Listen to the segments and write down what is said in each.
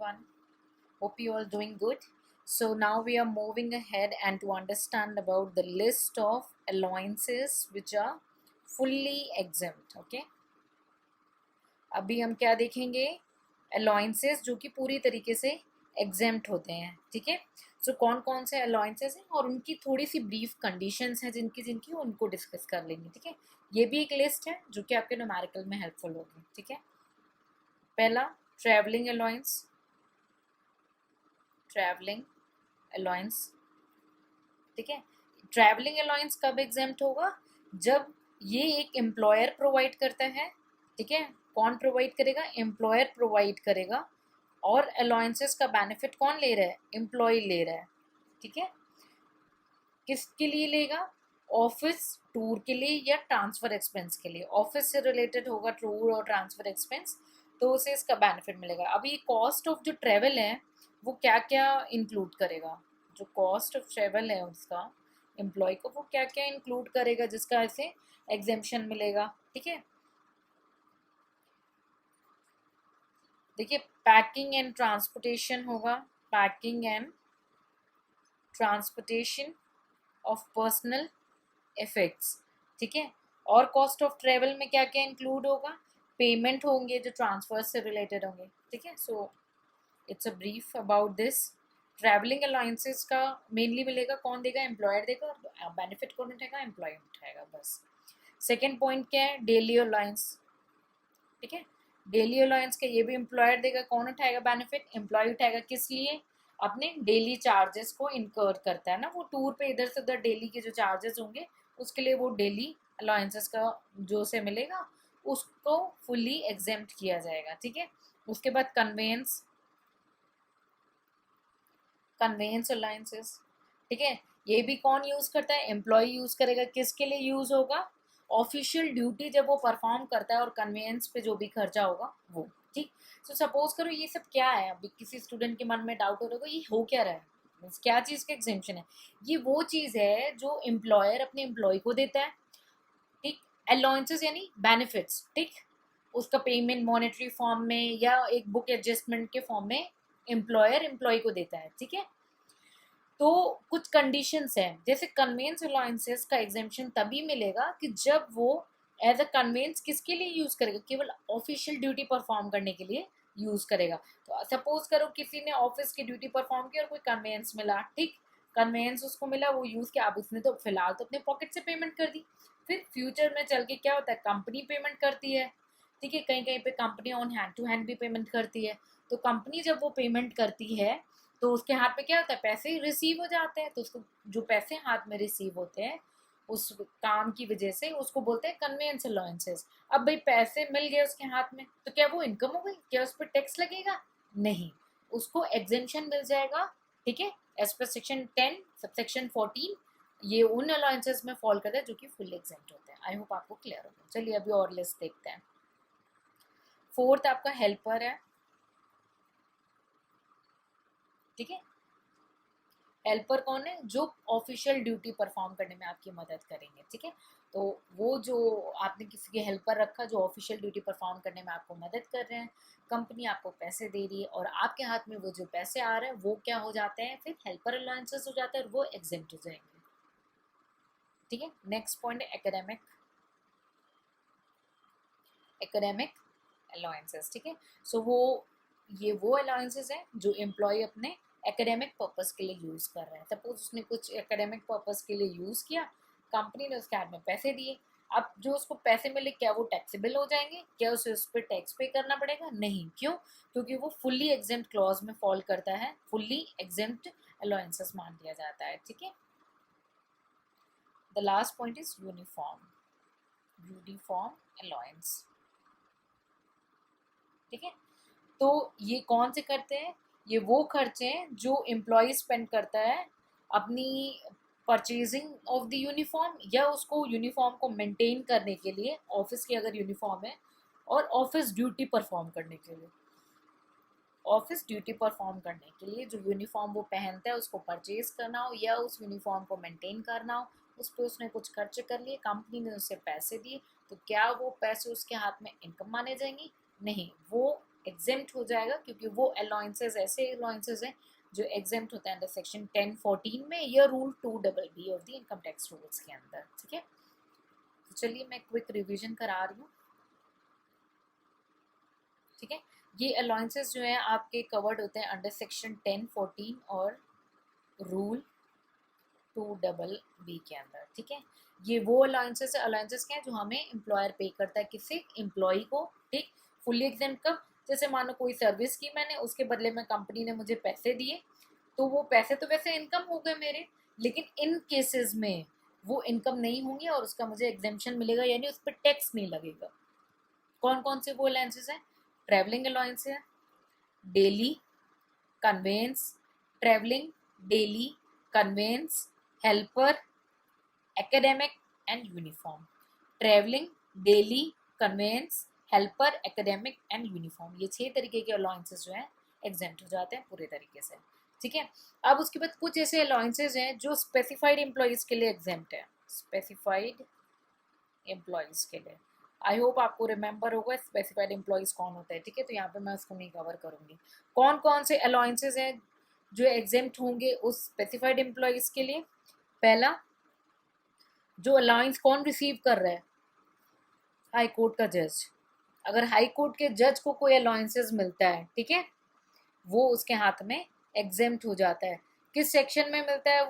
everyone. Hope you all doing good. So now we are moving ahead and to understand about the list of allowances which are fully exempt. Okay. अभी हम क्या देखेंगे? Allowances जो कि पूरी तरीके से एग्जेम्प्ट होते हैं. ठीक है. सो कौन कौन से अलाउंसेस हैं और उनकी थोड़ी सी ब्रीफ कंडीशंस हैं जिनकी उनको डिस्कस कर लेंगे. ठीक है. ये भी एक लिस्ट है जो कि आपके न्यूमेरिकल में हेल्पफुल होगी. ठीक है. पहला ट्रैवलिंग अलाउंस. Travelling allowance. ठीक है. ट्रैवलिंग अलाउंस कब एग्जेम्प्ट होगा? जब ये एक एम्प्लॉयर प्रोवाइड करता है. ठीक है. कौन प्रोवाइड करेगा? एम्प्लॉयर प्रोवाइड करेगा. और अलाउंसेस का बेनिफिट कौन ले रहा है? एम्प्लॉय ले रहा है. ठीक है. किसके लिए लेगा? ऑफिस टूर के लिए या ट्रांसफर एक्सपेंस के लिए. ऑफिस से रिलेटेड होगा टूर और ट्रांसफर एक्सपेंस, तो उसे इसका बेनिफिट मिलेगा. अभी कॉस्ट ऑफ जो ट्रेवल है वो क्या क्या इंक्लूड करेगा? जो कॉस्ट ऑफ ट्रेवल है उसका एम्प्लॉय को, वो क्या क्या इंक्लूड करेगा जिसका इसे एग्जेम्पशन मिलेगा. ठीक है. देखिए, पैकिंग एंड ट्रांसपोर्टेशन होगा. Packing and transportation of personal effects. ठीक है. और कॉस्ट ऑफ ट्रेवल में क्या क्या इंक्लूड होगा? पेमेंट होंगे जो ट्रांसफर से रिलेटेड होंगे. ठीक है. So it's a brief about this. Travelling allowances का मेनली मिलेगा. कौन देगा? एम्प्लॉयर देगा. और बेनिफिट कौन उठाएगा? एम्प्लॉय उठाएगा. बस. सेकेंड पॉइंट क्या है? Daily allowance. ठीक है. डेली अलाउंस का ये भी एम्प्लॉयर देगा. कौन उठाएगा बेनिफिट? एम्प्लॉय उठाएगा. किस लिए? अपने डेली चार्जेस को इनकर करता है ना, वो टूर पे इधर से उधर डेली के जो चार्जेस होंगे उसके लिए वो डेली अलाउंसेस का जो से मिलेगा उसको फुल्ली एग्जेम्प्ट किया जाएगा. ठीक है. उसके बाद कन्वेंस अलाउंसेस. ठीक है. ये भी कौन यूज करता है? एम्प्लॉय यूज करेगा. किसके लिए यूज होगा? ऑफिशियल ड्यूटी जब वो परफॉर्म करता है और कन्वेंस पे जो भी खर्चा होगा वो. ठीक. तो सपोज करो ये सब क्या है. अभी किसी स्टूडेंट के मन में डाउट हो रहा होगा ये हो क्या रहा है, क्या चीज़ का एग्जेम्पशन है. ये वो चीज़ है जो एम्प्लॉयर अपने एम्प्लॉय को देता है. ठीक. अलाउंसेस यानी बेनिफिट्स. ठीक. उसका पेमेंट मॉनेटरी फॉर्म में या एक बुक एडजस्टमेंट के फॉर्म में एम्प्लॉयर एम्प्लॉय को देता है. ठीक है. तो कुछ कंडीशंस हैं. जैसे कन्वेंस अलाउंसेस का एग्जेम्पशन तभी मिलेगा कि जब वो एज अ कन्वेंस किसके लिए यूज करेगा? केवल ऑफिशियल ड्यूटी परफॉर्म करने के लिए यूज करेगा. तो सपोज करो किसी ने ऑफिस की ड्यूटी परफॉर्म की और कोई कन्वेंस मिला. ठीक. कन्वेंस उसको मिला, वो यूज किया. अब उसने तो फिलहाल तो अपने पॉकेट से पेमेंट कर दी. फिर फ्यूचर में चल के क्या होता है? कंपनी पेमेंट करती है. ठीक है. कहीं कहीं पे company on hand to hand भी पेमेंट करती है. तो कंपनी जब वो पेमेंट करती है तो उसके हाथ में क्या होता है? पैसे रिसीव हो जाते हैं. तो उसको जो पैसे हाथ में रिसीव होते हैं उस काम की वजह से उसको बोलते हैं कन्वेंस अलाउंसेस. अब भाई पैसे मिल गए उसके हाथ में तो क्या वो इनकम हो गई? क्या उस पर टैक्स लगेगा? नहीं. उसको एग्जेम्पशन मिल जाएगा. ठीक है. एज पर सेक्शन 10 सबसेक्शन 14 ये उन अलाउंसेस में फॉल करता है जो कि फुल एग्जेम्प्ट होते हैं. आई होप आपको क्लियर होगा. चलिए अभी और लिस्ट देखते हैं. फोर्थ आपका हेल्पर है. ठीक है. हेल्पर कौन है? जो ऑफिशियल ड्यूटी परफॉर्म करने में आपकी मदद करेंगे. ठीक है. तो वो जो आपने किसी के हेल्पर रखा जो ऑफिशियल ड्यूटी परफॉर्म करने में आपको मदद कर रहे हैं, कंपनी आपको पैसे दे रही है और आपके हाथ में वो जो पैसे आ रहे हैं वो क्या हो जाते हैं? फिर हेल्पर अलाउंसेस हो जाते हैं और वो एग्जेम्प्ट हो जाएंगे. ठीक है. नेक्स्ट पॉइंट है एकेडमिक अलाउंसेस. ठीक है. सो वो अलाउंसेस हैं जो एम्प्लॉय अपने एकेडमिक पर्पस के लिए यूज़ कर रहे हैं. सपोज उसने कुछ एकेडमिक पर्पस के लिए यूज़ किया, कंपनी ने उसके हाथ में पैसे दिए. अब जो उसको पैसे मिले क्या वो टैक्सेबल हो जाएंगे? क्या उसे उस पर टैक्स पे करना पड़ेगा? नहीं. क्यों? क्योंकि वो फुल्ली एग्जेम्प्ट क्लॉज में फॉल करता है. फुल्ली एग्जेम्प्ट अलाउंसेस मान लिया जाता है. ठीक है. The last point is uniform allowance. ठीक है. तो ये कौन से करते हैं? ये वो खर्चे हैं जो एम्प्लॉय स्पेंड करता है अपनी परचेजिंग ऑफ द यूनिफॉर्म या उसको यूनिफॉर्म को मेंटेन करने के लिए, ऑफिस की अगर यूनिफॉर्म है, और ऑफिस ड्यूटी परफॉर्म करने के लिए. ऑफिस ड्यूटी परफॉर्म करने के लिए जो यूनिफॉर्म वो पहनता है उसको परचेज करना हो या उस यूनिफॉर्म को मेंटेन करना हो, उस पर उसने कुछ खर्च कर लिए, कंपनी ने उसे पैसे दिए, तो क्या वो पैसे उसके हाथ में इनकम माने जाएंगे? नहीं. वो एग्जेम्प्ट हो जाएगा, क्योंकि वो अलाउंसेस ऐसे अलाउंसेस हैं जो एग्जेम्प्ट होता है अंडर सेक्शन 1014 में या rule 2BB of the income tax rules के अंदर। ठीक है, तो चलिए मैं क्विक रिवीजन करा रही हूँ। ठीक है, ये अलाउंसेस जो है आपके कवर्ड होते हैं अंडर सेक्शन 1014 और रूल 2BB के अंदर। ठीक है, ये वो अलाउंसेस क्या है जो हमें एम्प्लॉयर पे करता है, किससे, एम्प्लॉय को। ठीक, फुल्ली एग्जेम्प्ट कब, जैसे मानो कोई सर्विस की मैंने, उसके बदले में कंपनी ने मुझे पैसे दिए, तो वो पैसे तो वैसे इनकम हो गए मेरे, लेकिन इन केसेस में वो इनकम नहीं होंगे और उसका मुझे एग्जेम्पशन मिलेगा, यानी उस पर टैक्स नहीं लगेगा। कौन कौन से वो अलाउंसेस हैं, ट्रैवलिंग अलाउंस है, daily conveyance, travelling, daily conveyance, helper, academic and uniform. Travelling, daily conveyance, helper, academic and uniform, ये 6 तरीके के अलाउंसेस जो हैं एग्जेम्प्ट हो जाते हैं पूरे तरीके से। ठीक है, अब उसके बाद कुछ ऐसे अलाउंसेस हैं जो स्पेसिफाइड एम्प्लॉयज़ के लिए एग्जेम्प्ट है। स्पेसिफाइड एम्प्लॉयज़ के लिए, आई होप आपको रिमेंबर होगा स्पेसिफाइड एम्प्लॉयज़ कौन होता है। ठीक है, तो यहाँ पे मैं उसको नहीं कवर करूँगी। कौन कौन से अलाउंसेस हैं जो एग्जेम्प्ट होंगे उस स्पेसिफाइड एम्प्लॉयज़ के लिए। पहला, जो अलाउंस कौन रिसीव कर रहा है, हाई कोर्ट का जज। अगर हाई कोर्ट के जज को कोई अलाउंसेस मिलता है, ठीक है, वो उसके हाथ में एग्जेम्प्ट हो जाता है। किस सेक्शन में मिलता है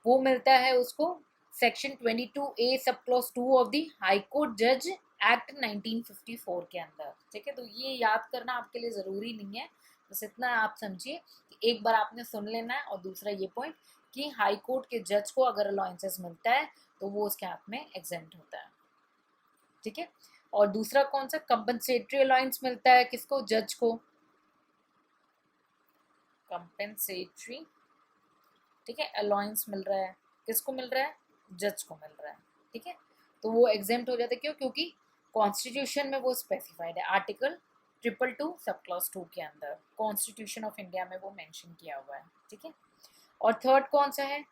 वो मिलता है उसको section 22A sub clause 2 of the high court जज एक्ट 1954 के अंदर। ठीक है, तो ये याद करना आपके लिए ज़रूरी नहीं है, बस इतना आप समझिए कि एक बार आपने सुन लेना है। और दूसरा ये पॉइंट कि हाई कोर्ट के जज को अगर अलाउंसेस मिलता है तो वो उसके हाथ में एग्जेम्प्ट होता है। ठीक है, और दूसरा कौन सा, कंपनसेटरी अलाउंस मिलता है किसको, जज को, कंपनसेटरी। ठीक है, अलाउंस मिल रहा है किसको, मिल रहा है, जज को मिल रहा है। ठीक है, तो वो एग्जेम्प्ट हो जाता है, क्यों, क्योंकि कॉन्स्टिट्यूशन में वो स्पेसिफाइड है, आर्टिकल 222 सब क्लॉज 2 के अंदर कॉन्स्टिट्यूशन ऑफ इंडिया में वो मेंशन किया हुआ है। ठीक है, और थर्ड कौन सा है,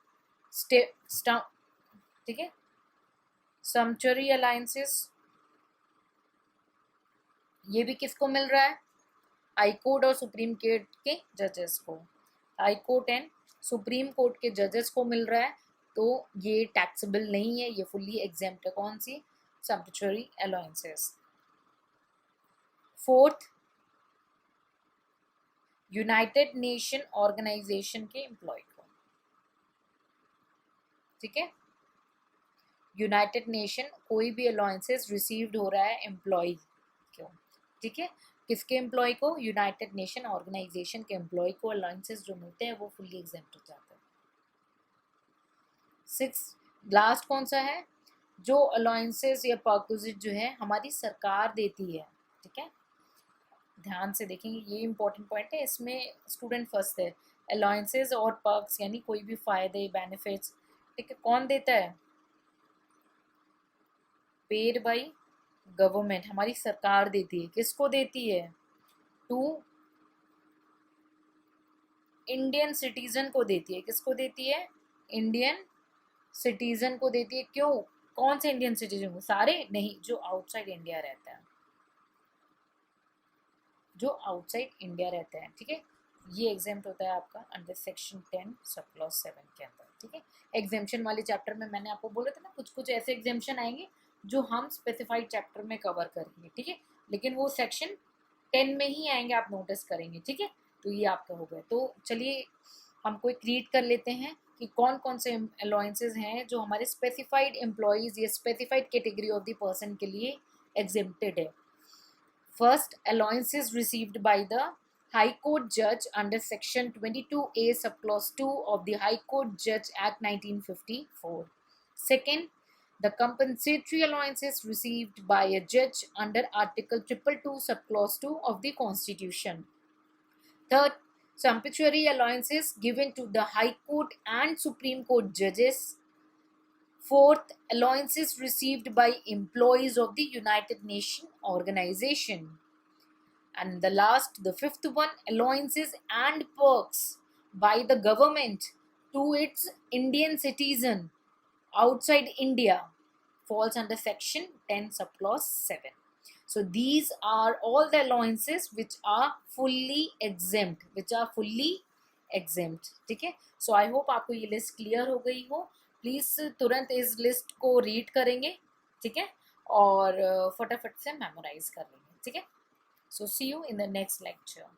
ठीक है, समचुरी अलायंसेस, ये भी किसको मिल रहा है, हाई कोर्ट और सुप्रीम कोर्ट के जजेस को। High court and supreme court के जजेस को मिल रहा है, तो ये टैक्सेबल नहीं है, ये फुल्ली एग्जेम्प्ट है। कौन सी, subsidiary allowances. Fourth, United Nation Organization के एम्प्लॉय को। ठीक है, यूनाइटेड नेशन कोई भी अलाउंसेस रिसीव्ड हो रहा है एम्प्लॉय क्यों। ठीक है, किसके एम्प्लॉय को, यूनाइटेड नेशन ऑर्गेनाइजेशन के एम्प्लॉय को अलाउंसेस जो मिलते हैं वो फुल्ली एग्जेम्प्ट हो जाते हैं। 6, लास्ट कौन सा है, जो अलाउंसेस या परक्विजिट जो है हमारी सरकार देती है। ठीक है, ध्यान से देखेंगे, ये इंपॉर्टेंट पॉइंट है, इसमें स्टूडेंट फर्स्ट है। अलाउंसेस और पर्क्स यानी कोई भी फायदे, बेनिफिट्स, ठीक है, कौन देता है, पेड बाई गवर्नमेंट, हमारी सरकार देती है। किसको देती है, टू इंडियन सिटीजन को देती है। किसको देती है, इंडियन सिटीजन को देती है। क्यों, कौन से इंडियन सिटीजन को, सारे नहीं, जो आउटसाइड इंडिया रहता है, जो आउटसाइड इंडिया रहता है। ठीक है, ये एग्जेम्प्ट होता है आपका अंडर सेक्शन 10 सब क्लॉज 7 के अंदर। ठीक है, एग्जेम्पशन वाले चैप्टर में मैंने आपको बोला था ना, कुछ कुछ ऐसे एग्जेम्पशन आएंगे जो हम स्पेसिफाइड चैप्टर में कवर करेंगे। ठीक है, लेकिन वो सेक्शन 10 में ही आएंगे, आप नोटिस करेंगे। ठीक है, तो ये आपका हो गया। तो चलिए हम कोई रीड कर लेते हैं कि कौन कौन से अलाउंसेस हैं जो हमारे स्पेसिफाइड एम्प्लॉयज़ या specified category of the person के लिए एग्जेम्प्टेड है। First, allowances received by the High Court Judge under Section 22A subclause 2 of the High Court Judge Act 1954. Second, the compensatory allowances received by a judge under Article 222 subclause 2 of the Constitution. Third, sumptuary allowances given to the High Court and Supreme Court judges. Fourth, allowances received by employees of the United Nations Organization. And the last, the fifth one, allowances and perks by the government to its Indian citizen outside India falls under section 10 subclause 7. So these are all the allowances which are fully exempt, ठीक है. So I hope आपको ये list clear हो गई हो. Please तुरंत इस list को रीड करेंगे, ठीक है, और फटाफट से मेमोराइज कर लेंगे, ठीक है. So see you in the next lecture.